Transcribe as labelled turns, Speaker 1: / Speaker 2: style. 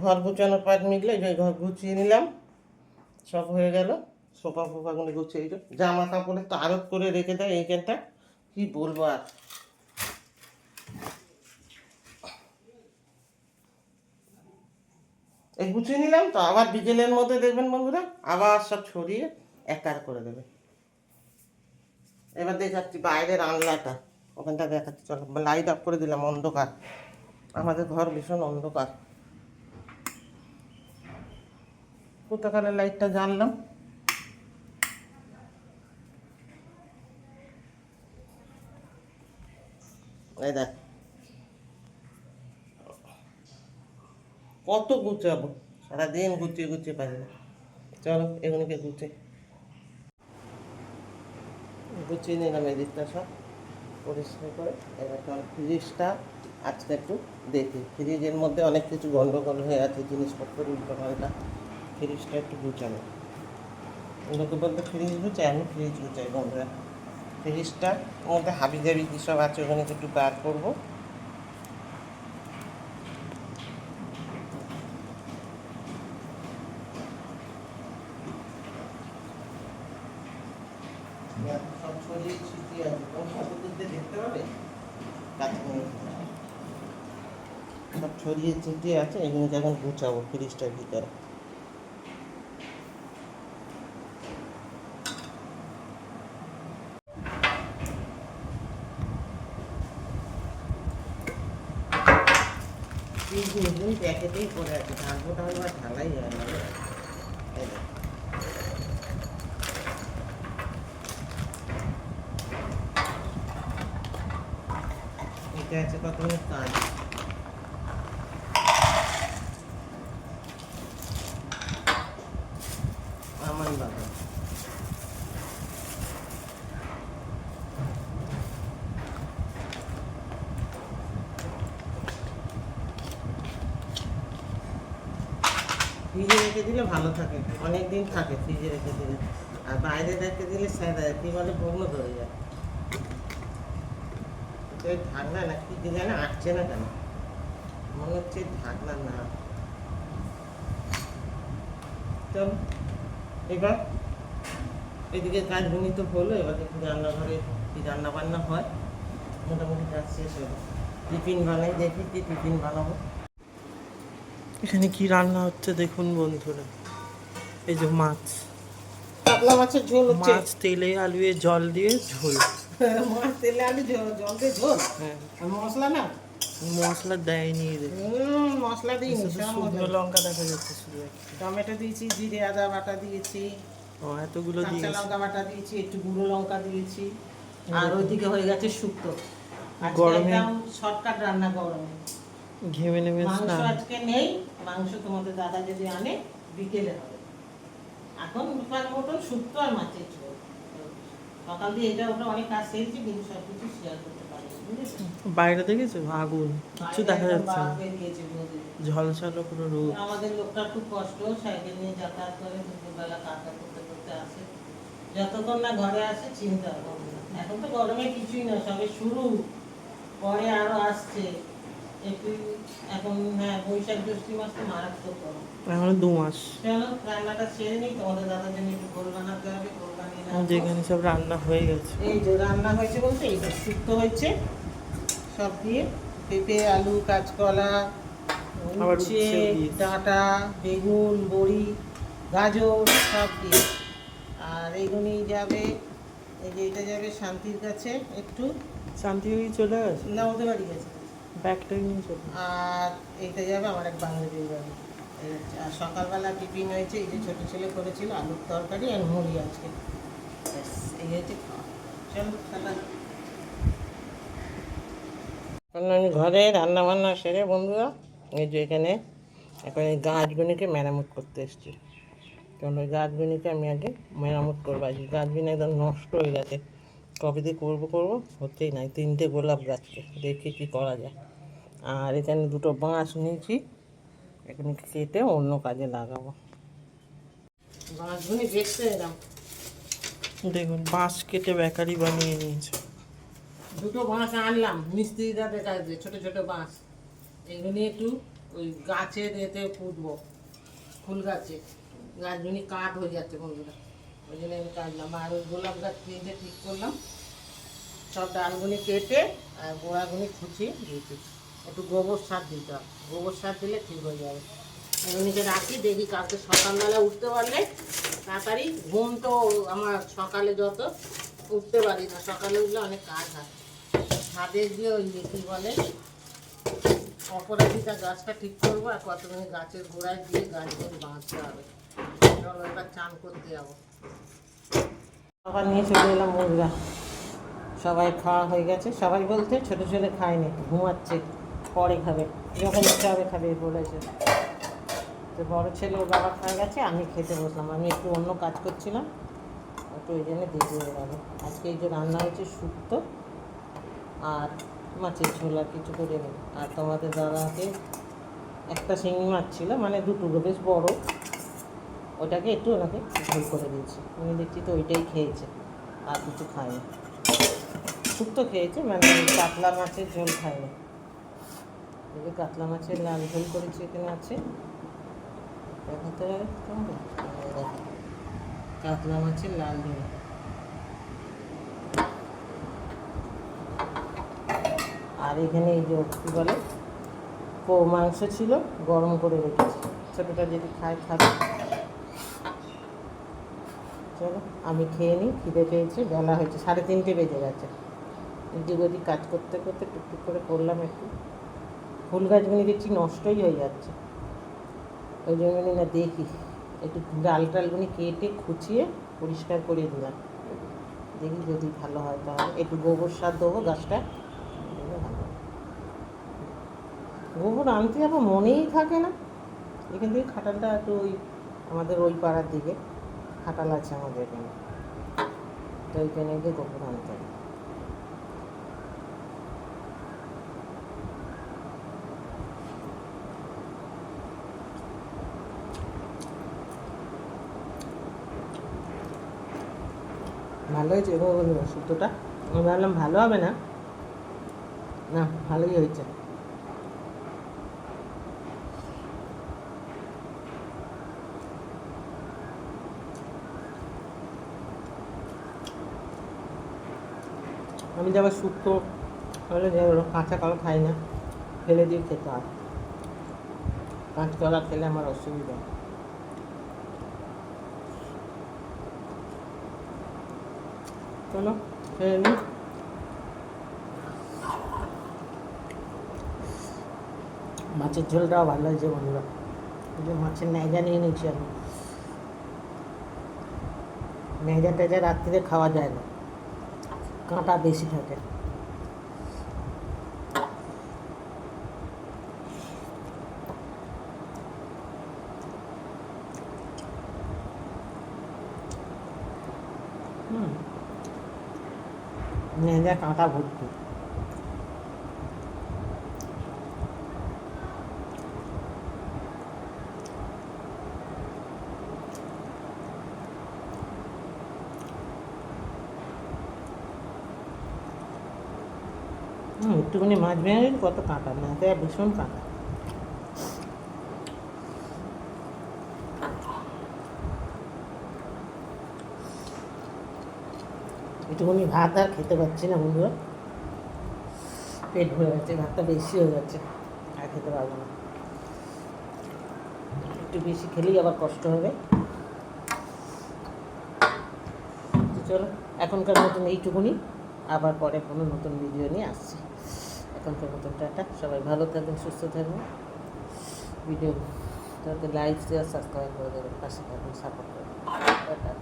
Speaker 1: ঘর গুছানোর পাট মিটলে যে ঘর গুছিয়ে নিলাম, সব হয়ে গেল। সোফা ফোফাগুলো গুছিয়ে দিল। জামা কাপড়ে তো আরত করে রেখে দেয় এইখানটা, কি বলবো আর। এই গুছিয়ে নিলাম তো, আবার বিকেলের মধ্যে দেখবেন বন্ধুরা আবার সব ছড়িয়ে একার করে দেবে। এবার দেখাচ্ছি বাইরের আনলাটা, ওখানটা দেখাচ্ছি। চলো লাইট অফ করে দিলাম, অন্ধকার, আমাদের ঘর ভীষণ অন্ধকার। কোথাকারের লাইটটা জ্বাললাম, এই দেখ কত গুছাবো, সারাদিন গুছিয়ে গুছিয়ে পারি না। চলো এগুলোকে গুছিয়ে নিলাম এদিকটা সব পরিষ্কার করে। এবার চলো ফ্রিজটা আজকে একটু দেখি, ফ্রিজের মধ্যে অনেক কিছু গন্ডগোল হয়ে আছে, জিনিসপত্র উল্টো পাল্টা। ফ্রিজটা একটু গুছানো, লোকে বলতে ফ্রিজ গুছাই, আমি ফ্রিজ গুছাই বন্ধুরা। ফ্রিজটার মধ্যে হাবি জাবি কী সব আছে ওখানে একটু বার করবো। সব ছড়িয়ে ছিটিয়ে আছে, দেখতে পাবে সব ছড়িয়ে ছিটিয়ে আছে, এগুলোকে এখন গুছাবো ফ্রিজটার ভিতরে। প্যাকেটেই পড়ে আছে, ঢালবো ঢালবো আর ঢালাই যায় না। এটা আছে কত কাজ। আমার বাবা ফ্রিজে রেখে দিলে ভালো থাকে, অনেক দিন থাকে ফ্রিজে রেখে দিলে। আর বাইরে রেখে দিলে স্যাঁদা কি বলে বগলো ধরে যায়। ঢাকনা না কি জানে আটছে না কেন, মনে হচ্ছে ঢাকনা না। চল এবার এদিকে কাজগুলি তো হলো, এবার একটু রান্নাঘরে কি রান্না বান্না হয়। মোটামুটি কাজ শেষ হলো, টিফিন বানাই, দেখি কি টিফিন বানাবো।
Speaker 2: এখানে কি রান্না হচ্ছে দেখুন বন্ধুরা, এই যে মাছ,
Speaker 1: কাতলা মাছের ঝোল হচ্ছে।
Speaker 2: মাছ তেলে আলুয়ে জল দিয়ে ঝোল।
Speaker 1: মাছ তেলে আলু জল দিয়ে ঝোল,
Speaker 2: হ্যাঁ,
Speaker 1: আর মশলা না,
Speaker 2: মশলা দেয়নি রে,
Speaker 1: মশলা দিইনি,
Speaker 2: শুকনো লঙ্কা দেখা যাচ্ছে শুধু।
Speaker 1: টমেটো দিয়েছি, জিরে আদা বাটা দিয়েছি,
Speaker 2: ও এতগুলো
Speaker 1: কাঁচা
Speaker 2: দিয়েছি।
Speaker 1: লঙ্কা বাটা দিয়েছি, একটু গুঁড়ো লঙ্কা দিয়েছি। আর ওইদিকে হয়ে গেছে শুক্তো।
Speaker 2: গরমে
Speaker 1: শর্টকাট রান্না গরমে।
Speaker 2: ঘেমে নেমে
Speaker 1: মাংস
Speaker 2: স্নান।
Speaker 1: আজকে নেই, মাংস তোমাদের দাদা যদি আনে বিকেলে হবে। এখন দুপুর মতন শুক্তো আর মাছের ঝোল। সকাল দিয়ে এটা ওটা অনেক কাজ সেরেছি, কিন্তু সব কিছু শেয়ার করতে পারিনি, বুঝেছো?
Speaker 2: বাইরে দেখেছো আগুন, কিচ্ছু দেখা যাচ্ছে না,
Speaker 1: বেরিয়েছে
Speaker 2: ঝলঝল পুরো রোদ।
Speaker 1: আমাদের লোকটার খুব কষ্ট, সাইকেল নিয়ে যাতায়াত করে, দুপুরবেলা কাজটা করতে করতে আসে। যতক্ষণ না ঘরে আসে চিন্তা হবে না। এখন তো গরমে কিছুই না, সবে শুরু, পরে আরো আসছে এপ্রিল, এখন হ্যাঁ বৈশাখ জ্যৈষ্ঠী মাস তো মারাত্মক গরম।
Speaker 2: এখনো 2 মাস।
Speaker 1: চলো রান্নাটা সেরে নিই, তোমাদের দাদার জন্য একটু গোল বানাতে হবে, গোল বানিয়ে নেবো।
Speaker 2: যেখানে সব রান্না হয়ে গেছে,
Speaker 1: এই যে রান্না হয়েছে বলতে এই শুক্তো হয়েছে সব দিয়ে, পেঁপে আলু কাঁচকলা উচ্ছে ডাঁটা বেগুন বড়ি গাজর সব দিয়ে। আর এইগুলি যাবে, এই যে এটা যাবে শান্তির কাছে একটু,
Speaker 2: শান্তি হয়ে চলে গেছে,
Speaker 1: না ওদের বাড়ি গেছে।
Speaker 2: ব্যাগটা নিয়ে চলে।
Speaker 1: আর এইটা যাবে আমার এক বান্ধবীর বাড়ি। এই হচ্ছে। আর সকালবেলা টিফিন হয়েছে, এই যে ছোটো ছেলে করেছিল আলুর তরকারি আর মুড়ি আজকে। ব্যাস এই হচ্ছে খাওয়া। চলো তাহলে আমি ঘরে রান্না বান্না সেরে বন্ধুরা, এই যে এখানে এখন এই গাছগুলিকে মেরামত করতে এসেছি। কারণ ওই গাছগুলিকে আমি আগে মেরামত করবো। আজকে গাছগুলি একদম নষ্ট হয়ে গেছে, কবে দিয়ে করবো হতেই নাই। 3টে গোলাপ গাছকে দেখি কী করা যায়। আর এখানে 2টো বাঁশ নিয়েছি, এখানে কেটে অন্য কাজে লাগাবো। বাঁশগুলি দেখতে এলাম,
Speaker 2: দেখুন বাঁশ কেটে বেকারি বানিয়ে নিয়েছে।
Speaker 1: 2টো বাঁশ আনলাম মিস্ত্রিদাদের কাছে, ছোটো ছোটো বাঁশ। এগুলি একটু ওই গাছের এতে পুঁতবো, ফুল গাছে। গাছগুলি কাঠ হয়ে যাচ্ছে বন্ধুরা, ওই জন্য আমি কাটলাম। আর ওই গোলাপ গাছ তিনটে ঠিক করলাম, সব ডালগুলি কেটে আর গোড়াগুলি খুঁচিয়ে দিয়েছি। একটু গোবর সার দিতে হবে, গোবর সার দিলে ঠিক হয়ে যাবে। এমনিকে রাখি, দেখি কালকে সকালবেলা উঠতে পারলে তাড়াতাড়ি। ঘুম তো আমার সকালে যত উঠতে পারি না, সকালে উঠলে অনেক কাজ হয়। ছাদে গিয়ে ওই কী বলে অপরাজিতা গাছটা ঠিক করবো, আর কতগুলো গাছের গোড়ায় দিয়ে গাছগুলো বাঁধতে হবে। চলো এবার চান করতে যাবো। আবার নিয়ে চলে এলাম মুরগা। সবাই খাওয়া হয়ে গেছে, সবাই বলতে ছোটো ছেলে খায়নি, ঘুমাচ্ছে, পরে খাবে, যখন ইচ্ছা হবে খাবে বলেছে। তো বড়ো ছেলে ওর বাবা খাওয়া গেছে, আমি খেতে বসলাম। আমি একটু অন্য কাজ করছিলাম, একটু ওই জন্য দেরি হয়ে গেল। আজকে এই যে রান্না হয়েছে শুক্তো আর মাছের ঝোল, আর কিছু করে নেই। আর তোমাদের দাদাকে একটা শিঙি মাছ ছিল, মানে দুটো বেশ বড়, ওটাকে একটু ওনাকে ঝোল করে দিয়েছি। উনি দেখছি তো ওইটাই খেয়েছে, আর কিছু খায়নি। শুক্তো খেয়েছে, মানে কাতলা মাছের ঝোল খায়নি। এই যে কাতলা মাছের লাল ঝোল করেছি, এখানে আছে, দেখাতে হবে তোমাকে। দেখো, কাতলা মাছের লাল ঝোল। আর এখানে এই যে কী বলে মাংস ছিল, গরম করে রেখেছি। ছোটোটা যদি খায় খাবে। চলো আমি খেয়ে নিই, খিদে পেয়েছে, বেলা হয়েছে, 3:30 বেজে গেছে। এদিক ওদিক কাজ করতে করতে টুকটুক করে করলাম একটু। ফুল গাছগুলি দেখছি নষ্টই হয়ে যাচ্ছে, ওই জন্য না দেখি একটু ডাল টালগুলি কেটে খুঁচিয়ে পরিষ্কার করে দিলাম। দেখি যদি ভালো হয় তাহলে একটু গোবর সার দেবো গাছটা, গোবর আনতে যাবো মনেই থাকে না। এখান থেকে খাটালটা একটু ওই আমাদের ওই পাড়ার দিকে খাটাল আছে আমাদের এখানে, তো ওইখানে গিয়ে গোবর আনতে হবে। ভালো হয়েছে শুক্তোটা। আমি ভাবলাম ভালো হবে না, না ভালোই হয়েছে। আমি যে আবার শুক্তো হলে যে কাঁচা কলা খাই না, ফেলে দিয়ে খেতে হয়। কাঁচা কলা খেলে আমার অসুবিধা। চলো খেয়ে নিই। মাছের ঝোলটাও ভালো হয়েছে বন্ধুরা। এই যে মাছের ন্যাজা নিয়ে নিয়েছি আমি। ন্যাজা ট্যাজা রাত্রিরে খাওয়া যায় না, কাঁটা বেশি থাকে। ন্যাজা কাঁটা ভর্তি। একটুখানি মাছ ভেঙে কত কাঁটা, মাছে ভীষণ কাঁটা। একটুখানি ভাত আর খেতে পারছি না বন্ধুরা, পেট ভরে গেছে, ভাতটা বেশি হয়ে যাচ্ছে, আর খেতে পারবো না। একটু বেশি খেলেই আবার কষ্ট হবে। চলো এখনকার মতন এইটুকুনি, আবার পরে কোনো নতুন ভিডিও নিয়ে আসছি। এখনকার মতন টাটা, সবাই ভালো থাকবেন, সুস্থ থাকবেন। ভিডিও তাতে লাইক শেয়ার সাবস্ক্রাইব করে দেবেন, পাশে থাকবেন, সাপোর্ট করবেন। টাটা।